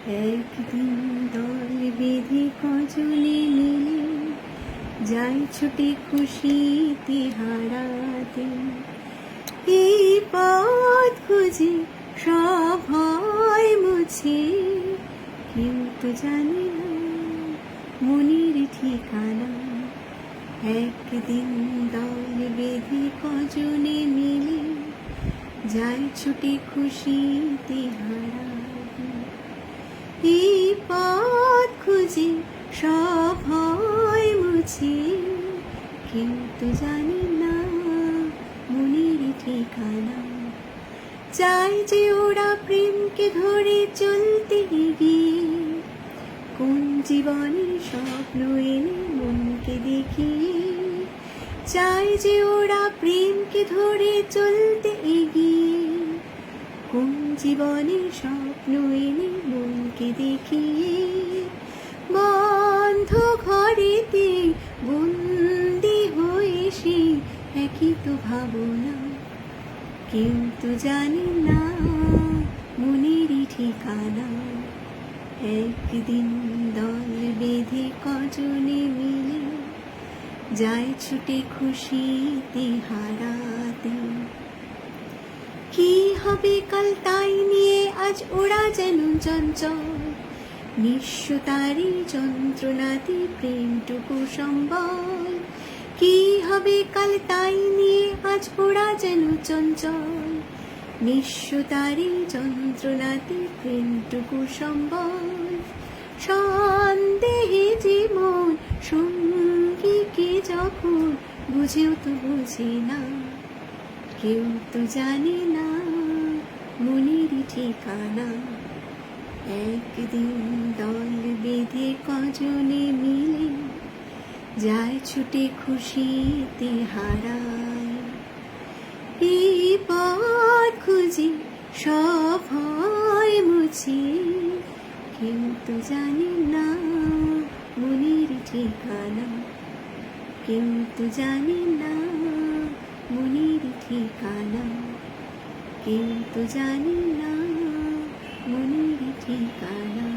একদিন দল বেঁধে কজনে মিলে যাই ছুটে খুশিতে হারাতে, এই পথ খুঁজে সব হয় মুছে, কিন্তু জানি না মনের ঠিকানা। একদিন দল বেঁধে কজনে মিলে যাই ছুটে খুশিতে হারাতে, এই পথ খুঁজে সব হয় মুছে, কিন্তু জানি না মনের ঠিকানা। চাই যে ওরা প্রেমকে ধরে চলতে গিয়ে, কোন জীবনের স্বপ্ন এনে মনকে দেখিয়ে। চাই যে ওরা প্রেমকে ধরে চলতে এগিয়ে, কোন জীবনের স্বপ্ন এনে মনকে দেখিয়ে। বন্ধ ঘরেতে বন্দি হয়ে সে একই তো ভাবনা, কিন্তু জানি না মনের ঠিকানা। একদিন দল বেঁধে কজনে মিলে যায় ছুটে খুশিতে হারাতে, কি হবে কাল তাই নিয়ে আজ ওরা যেন চঞ্চল। নিঃস্বতারই যন্ত্রণাতে প্রেমটুকু সম্বল। কি হবে কাল তাই নিয়ে আজ ওরা যেন চঞ্চল। নিঃস্বতারই যন্ত্রণাতে প্রেমটুকু সম্বল। সন্দেহে জীবন সঙ্গীকে যখন বুঝেও তো বুঝি না, কেউ তো জানে না মনের ঠিকানা। একদিন দল বেঁধে কজনে মিলে যায় ছুটে খুশিতে হারায়, এই পথ খুঁজে সব হয় মুছে, কিন্তু জানি না মনের ঠিকানা। কিন্তু জানি না মনের ঠিকানা। কিন্তু জানি না মনের ঠিকানা।